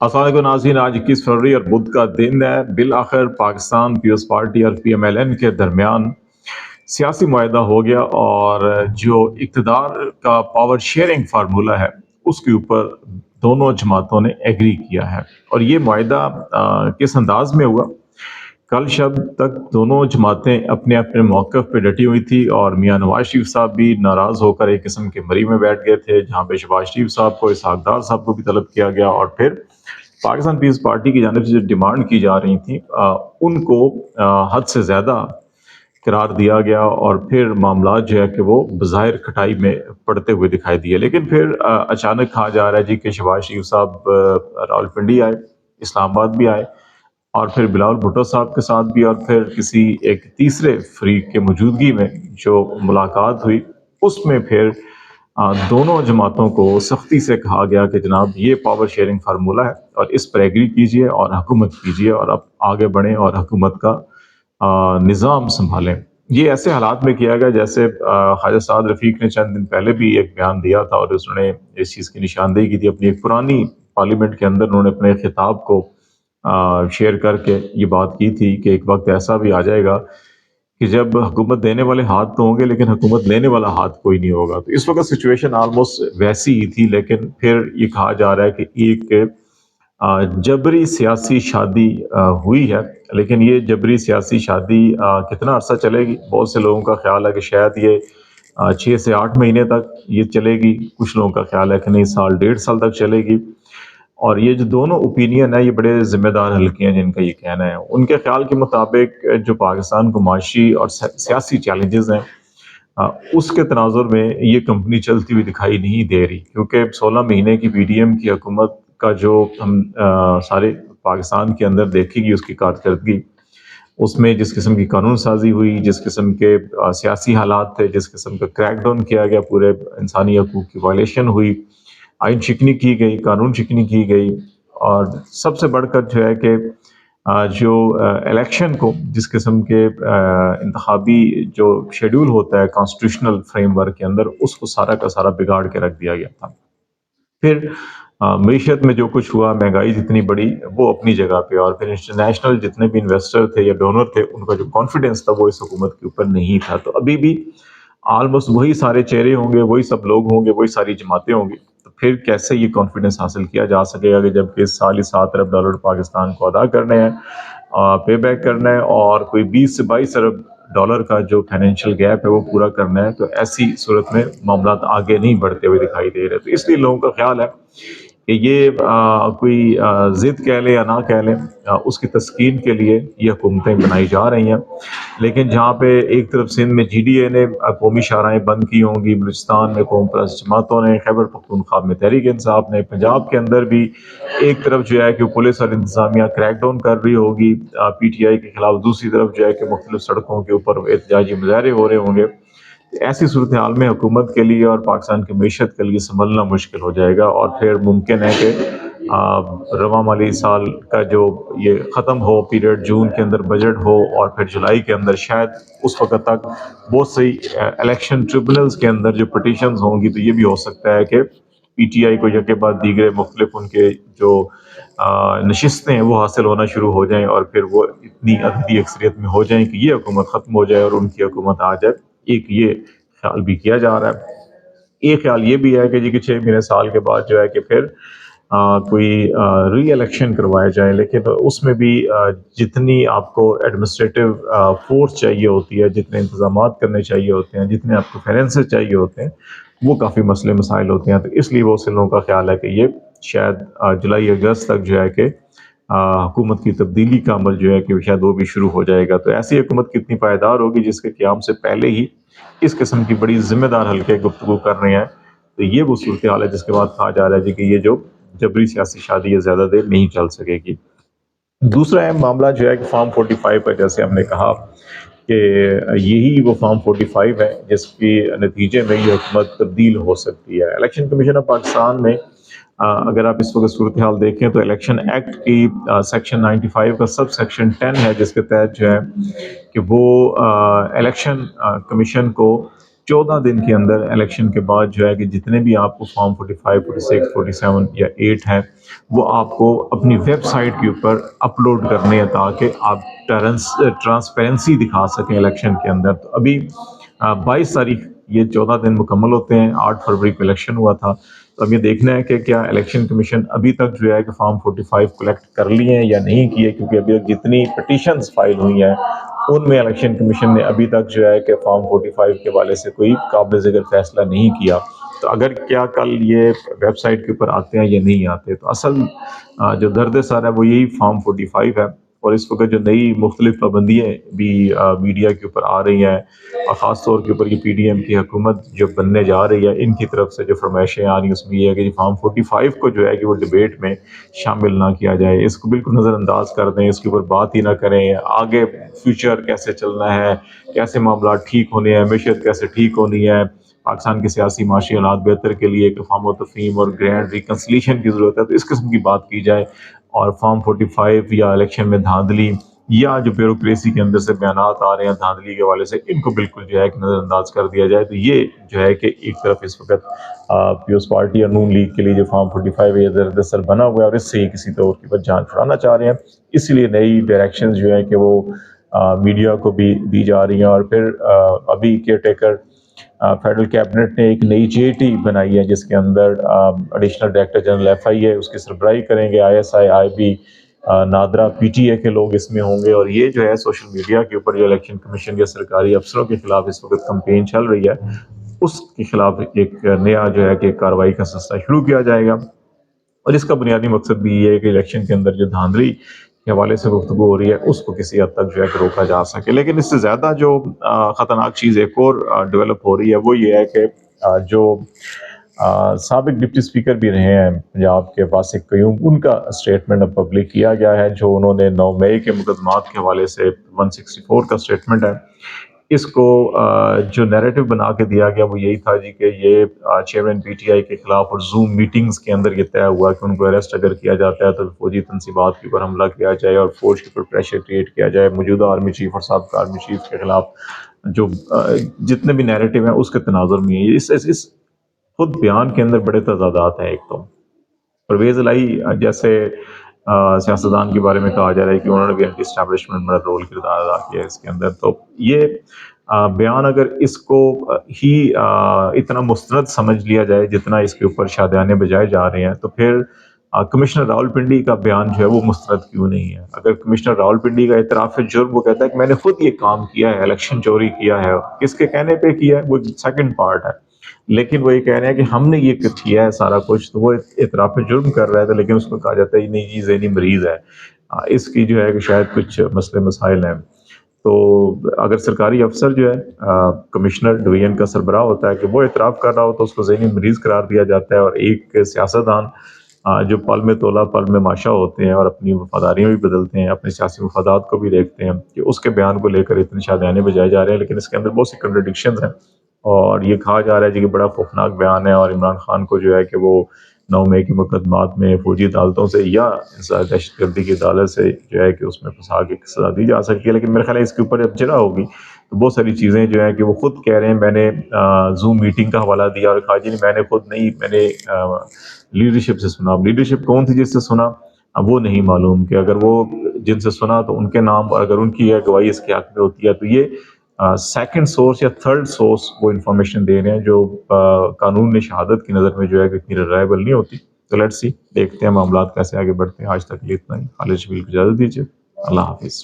अस्सलाम वालेकुम नाज़रीन, आज 21 फरवरी और बुध का दिन है। बिल आखिर पाकिस्तान पीपल्स पार्टी और PMLN के दरमियान सियासी मुआहदा हो गया और जो इक़्तिदार का पावर शेयरिंग फार्मूला है उसके ऊपर दोनों जमातों ने एग्री किया है। और ये मुआहदा किस अंदाज में हुआ, कल शब तक दोनों जमातें अपने अपने मौक़िफ़ पे डटी हुई थी और मियाँ नवाज शरीफ साहब भी नाराज़ होकर एक किस्म के मरी में बैठ गए थे, जहाँ पे शहबाज शरीफ साहब को, इसहाक डार साहब को भी तलब किया गया और फिर पाकिस्तान पीपल्स पार्टी की जानिब से जो डिमांड की जा रही थी उनको हद से ज़्यादा करार दिया गया और फिर मामला जो है कि वो बज़ाहिर खटाई में पड़ते हुए दिखाई दिए। लेकिन फिर अचानक कहा जा रहा है जी कि शहबाज शरीफ साहब रावलपिंडी आए, इस्लामाबाद भी आए और फिर बिलावल भुट्टो साहब के साथ भी और फिर किसी एक तीसरे फरीक के मौजूदगी में जो मुलाकात हुई उसमें फिर दोनों जमातों को सख्ती से कहा गया कि जनाब ये पावर शेयरिंग फार्मूला है और इस पर एग्री कीजिए और हुकूमत कीजिए और अब आगे बढ़ें और हुकूमत का निज़ाम संभालें। ये ऐसे हालात में किया गया जैसे ख्वाजा साद रफ़ीक ने चंद दिन पहले भी एक बयान दिया था और उसने इस चीज़ की निशानदेही की थी अपनी एक पुरानी पार्लियामेंट के अंदर। उन्होंने अपने खिताब को शेयर करके ये बात की थी कि एक वक्त ऐसा भी आ जाएगा कि जब हुकूमत देने वाले हाथ तो होंगे लेकिन हुकूमत लेने वाला हाथ कोई नहीं होगा। तो इस वक्त सिचुएशन ऑलमोस्ट वैसी ही थी, लेकिन फिर ये कहा जा रहा है कि एक जबरी सियासी शादी हुई है। लेकिन ये जबरी सियासी शादी कितना अरसा चलेगी, बहुत से लोगों का ख्याल है कि शायद ये 6 से 8 महीने तक ये चलेगी, कुछ लोगों का ख्याल है कि नहीं साल 1.5 साल तक चलेगी। और ये जो दोनों ओपिनियन है ये बड़े ज़िम्मेदार हल्के हैं जिनका ये कहना है। उनके ख्याल के मुताबिक जो पाकिस्तान को माशी और सियासी चैलेंजेस हैं उसके तनाजुर में ये कंपनी चलती हुई दिखाई नहीं दे रही, क्योंकि 16 महीने की PDM की हुकूमत का जो हम सारे पाकिस्तान के अंदर देखेगी उसकी कारकर्दगी, उसमें जिस किस्म की कानून साजी हुई, जिस किस्म के सियासी हालात थे, जिस किस्म का क्रैकडाउन किया गया, पूरे इंसानी हकूक़ की वायलेशन हुई, आइन शिकनी की गई, कानून शिकनी की गई और सबसे बढ़कर जो है कि जो इलेक्शन को जिस किस्म के इंतखाबी जो शेड्यूल होता है कॉन्स्टिट्यूशनल फ्रेमवर्क के अंदर, उसको सारा का सारा बिगाड़ के रख दिया गया था। फिर मईशत में जो कुछ हुआ, महंगाई जितनी बढ़ी वो अपनी जगह पे, और फिर इंटरनेशनल जितने भी इन्वेस्टर थे या डोनर थे उनका जो कॉन्फिडेंस था वो इस हुकूमत के ऊपर नहीं था। तो अभी भी ऑलमोस्ट वही सारे चेहरे होंगे, वही सब लोग होंगे, वही सारी जमातें होंगी। तो फिर कैसे ये कॉन्फिडेंस हासिल किया जा सकेगा कि जबकि इस साल ही $7 अरब पाकिस्तान को अदा करने हैं, पे बैक करना है और कोई 20 से 22 अरब डॉलर का जो फाइनेंशियल गैप है वो पूरा करना है। तो ऐसी सूरत में मामला आगे नहीं बढ़ते हुए दिखाई दे रहे। तो इसलिए लोगों का ख्याल है कि ये कोई ज़िद कह लें या ना कह लें, उसकी तस्कीन के लिए ये हुकूमतें बनाई जा रही हैं। लेकिन जहाँ पे एक तरफ सिंध में GDA ने कौमी शाहराएँ बंद की होंगी, बलूचिस्तान में कौम परस्त जमातों ने, खैबर पख्तूनख्वा में तहरीक इंसाफ ने, पंजाब के अंदर भी एक तरफ जो है कि पुलिस और इंतज़ामिया क्रैकडाउन कर रही होगी PTI के खिलाफ, दूसरी तरफ जो है कि मुख्तलिफ सड़कों के ऊपर एहतजाजी मुजाहरे हो रहे होंगे। ऐसी सूरत हाल में हुकूमत के लिए और पाकिस्तान की मीशत के लिए संभलना मुश्किल हो जाएगा और फिर मुमकिन है कि रवा माली साल का जो ये ख़त्म हो पीरियड, जून के अंदर बजट हो और फिर जुलाई के अंदर शायद उस वक्त तक बहुत सी इलेक्शन ट्रिब्यूनल्स के अंदर जो पटिशन्स होंगी, तो ये भी हो सकता है कि PTI को यके बाद दीगरे मुख्तलिफ उनके जो नशिस्तें हैं वो हासिल होना शुरू हो जाएँ और फिर वो इतनी अददी अक्सरियत में हो जाएँ कि ये हुकूमत ख़त्म हो जाए और उनकी हुकूमत आ जाए। एक ये ख्याल भी किया जा रहा है। एक ख्याल ये भी है कि जी कि 6 महीने साल के बाद जो है कि फिर कोई री इलेक्शन करवाया जाए, लेकिन उसमें भी जितनी आपको एडमिनिस्ट्रेटिव फोर्स चाहिए होती है, जितने इंतजामात करने चाहिए होते हैं, जितने आपको फाइनेंसेस चाहिए होते हैं, वो काफ़ी मसले मसाइल होते हैं। तो इसलिए वो से लोगों का ख्याल है कि ये शायद जुलाई अगस्त तक जो है कि हुकूमत की तब्दीली का अमल जो है कि शायद वो भी शुरू हो जाएगा। तो ऐसी हुकूमत कितनी पायदार होगी जिसके क़याम से पहले ही इस किस्म की बड़ी ज़िम्मेदार हल्के गुफ्तगू कर रहे हैं। तो ये वो सूरत हाल है जिसके बाद कहा जा रहा है जी कि ये जो जबरी सियासी शादी है ज़्यादा देर नहीं चल सकेगी। दूसरा अहम मामला जो है कि फॉर्म 45 है, जैसे हमने कहा कि यही वो फॉर्म 45 है जिसके नतीजे में ये हुकूमत तब्दील हो सकती है। इलेक्शन कमीशन ऑफ पाकिस्तान में अगर आप इस वक्त सूरत हाल देखें तो इलेक्शन एक्ट की सेक्शन 95 का सब सेक्शन 10 है जिसके तहत जो है कि वो इलेक्शन कमीशन को 14 دن کے اندر الیکشن کے بعد جو ہے کہ جتنے بھی آپ کو فارم 45 46 47 یا 8 ہیں وہ آپ کو اپنی ویب سائٹ کے اوپر اپلوڈ کرنے ہیں تاکہ آپ ٹرانسپیرنسی دکھا سکیں الیکشن کے اندر. تو ابھی 22 تاریخ یہ 14 دن مکمل ہوتے ہیں. 8 فروری کو الیکشن ہوا تھا. تو اب یہ دیکھنا ہے کہ کیا الیکشن کمیشن ابھی تک جو ہے کہ فارم 45 کلیکٹ کر لیے ہیں یا نہیں کیے, کیونکہ ابھی تک جتنی پٹیشنز فائل ہوئی ہیں ان میں الیکشن کمیشن نے ابھی تک جو ہے کہ فارم 45 کے حوالے سے کوئی قابل ذکر فیصلہ نہیں کیا. تو اگر کیا کل یہ ویب سائٹ کے اوپر آتے ہیں یا نہیں آتے, تو اصل جو درد سر ہے وہ یہی فارم 45 ہے. اور اس وقت جو نئی مختلف پابندیاں بھی میڈیا کے اوپر آ رہی ہیں, اور خاص طور کے اوپر یہ پی ڈی ایم کی حکومت جو بننے جا رہی ہے, ان کی طرف سے جو فرمائشیں آ رہی ہیں اس میں یہ ہے کہ فارم 45 کو جو ہے کہ وہ ڈبیٹ میں شامل نہ کیا جائے, اس کو بالکل نظر انداز کر دیں, اس کے اوپر بات ہی نہ کریں. آگے فیوچر کیسے چلنا ہے, کیسے معاملات ٹھیک ہونے ہیں, معیشت کیسے ٹھیک ہونی ہے, پاکستان کے سیاسی معاشی حالات بہتر کے لیے ایک افہام و تفہیم اور گرینڈ ریکنسلیشن کی ضرورت ہے, تو اس قسم کی بات کی جائے. اور فارم 45 یا الیکشن میں دھاندلی یا جو بیوروکریسی کے اندر سے بیانات آ رہے ہیں دھاندلی کے حوالے سے, ان کو بالکل جو ہے کہ نظر انداز کر دیا جائے. تو یہ جو ہے کہ ایک طرف اس وقت پیپلز پارٹی اور نون لیگ کے لیے جو فارم 45 ہے درد سر بنا ہوا ہے, اور اس سے ہی کسی طور کی جان چھڑانا چاہ رہے ہیں. اس لیے نئی ڈائریکشنز جو ہیں کہ وہ میڈیا کو بھی دی جا رہی ہیں. اور پھر ابھی کیئر ٹیکر فیڈرل کیبنٹ نے ایک نئی جے ٹی بنائی ہے جس کے اندر additional director general F I A اس کی سربراہی کریں گے, I S I, I B, NADRA, P T A کے لوگ اس میں ہوں گے. اور یہ جو ہے سوشل میڈیا کے اوپر جو الیکشن کمیشن یا سرکاری افسروں کے خلاف اس وقت کمپین چل رہی ہے, اس کے خلاف ایک نیا جو ہے کہ کارروائی کا سلسلہ شروع کیا جائے گا. اور اس کا بنیادی مقصد بھی یہ ہے کہ الیکشن کے اندر جو دھاندلی کے حوالے سے گفتگو ہو رہی ہے اس کو کسی حد تک جو ہے کہ روکا جا سکے. لیکن اس سے زیادہ جو خطرناک چیز ایک اور ڈیولپ ہو رہی ہے وہ یہ ہے کہ جو سابق ڈپٹی اسپیکر بھی رہے ہیں پنجاب کے واسق قیوم, ان کا اسٹیٹمنٹ اب پبلک کیا گیا ہے. جو انہوں نے 9 مئی کے مقدمات کے حوالے سے 164 کا اسٹیٹمنٹ ہے, اس کو جو نیریٹو بنا کے دیا گیا وہ یہی تھا جی کہ یہ چیئرمین پی ٹی آئی کے خلاف اور زوم میٹنگز کے اندر یہ طے ہوا کہ ان کو اریسٹ اگر کیا جاتا ہے تو فوجی تنصیبات کے اوپر حملہ کیا جائے اور فوج کے اوپر پریشر کریٹ کیا جائے. موجودہ آرمی چیف اور سابقہ آرمی چیف کے خلاف جو جتنے بھی نیریٹو ہیں اس کے تناظر میں ہے. اس خود بیان کے اندر بڑے تضادات ہیں. ایک تو پرویز الہی جیسے سیاستدان کے بارے میں کہا جا رہا ہے کہ انہوں نے بھی اینٹی اسٹیبلشمنٹ میں رول کردار ادا کیا ہے اس کے اندر. تو یہ بیان اگر اس کو ہی اتنا مستند سمجھ لیا جائے جتنا اس کے اوپر شادیانے بجائے جا رہے ہیں, تو پھر کمشنر راولپنڈی کا بیان جو ہے وہ مستند کیوں نہیں ہے؟ اگر کمشنر راولپنڈی کا اعتراف جرم وہ کہتا ہے کہ میں نے خود یہ کام کیا ہے, الیکشن چوری کیا ہے, کس کے کہنے پہ کیا ہے وہ سیکنڈ پارٹ ہے, لیکن وہ یہ کہہ رہے ہیں کہ ہم نے یہ کیا ہے سارا کچھ, تو وہ اعتراف جرم کر رہا ہے. لیکن اس کو کہا جاتا ہے نہیں یہ ذہنی مریض ہے, اس کی جو ہے کہ شاید کچھ مسئلے مسائل ہیں. تو اگر سرکاری افسر جو ہے کمشنر ڈویژن کا سربراہ ہوتا ہے کہ وہ اعتراف کر رہا ہو تو اس کو ذہنی مریض قرار دیا جاتا ہے. اور ایک سیاستدان جو پل میں تولا پل میں ماشا ہوتے ہیں اور اپنی وفاداریاں بھی بدلتے ہیں, اپنے سیاسی مفادات کو بھی دیکھتے ہیں, کہ اس کے بیان کو لے کر اتنے شادیانے بجائے جا رہے ہیں. لیکن اس کے اندر بہت سی کنٹرڈکشنز ہیں, اور یہ کہا جا رہا ہے جی کہ بڑا خوفناک بیان ہے, اور عمران خان کو جو ہے کہ وہ 9 مئی کے مقدمات میں فوجی عدالتوں سے یا دہشت گردی کی عدالت سے جو ہے کہ اس میں پھنسا کے سزا دی جا سکتی ہے. لیکن میرے خیال ہے اس کے اوپر جب جرا ہوگی تو بہت ساری چیزیں جو ہیں کہ وہ خود کہہ رہے ہیں میں نے زوم میٹنگ کا حوالہ دیا اور کہا جی نہیں میں نے خود نہیں, میں نے لیڈرشپ سے سنا. لیڈرشپ کون تھی جس سے سنا وہ نہیں معلوم, کہ اگر وہ جن سے سنا تو ان کے نام, اور اگر ان کی گواہی اس کے حق میں ہوتی ہے تو یہ سیکنڈ سورس یا تھرڈ سورس وہ انفارمیشن دے رہے ہیں جو قانون نے شہادت کی نظر میں جو ہے کہ اتنی ریلائبل نہیں ہوتی. تو لیٹس سی, دیکھتے ہیں معاملات کیسے آگے بڑھتے ہیں. آج تک یہ اتنا ہی. خالد شبیل کو اجازت دیجیے. اللہ حافظ.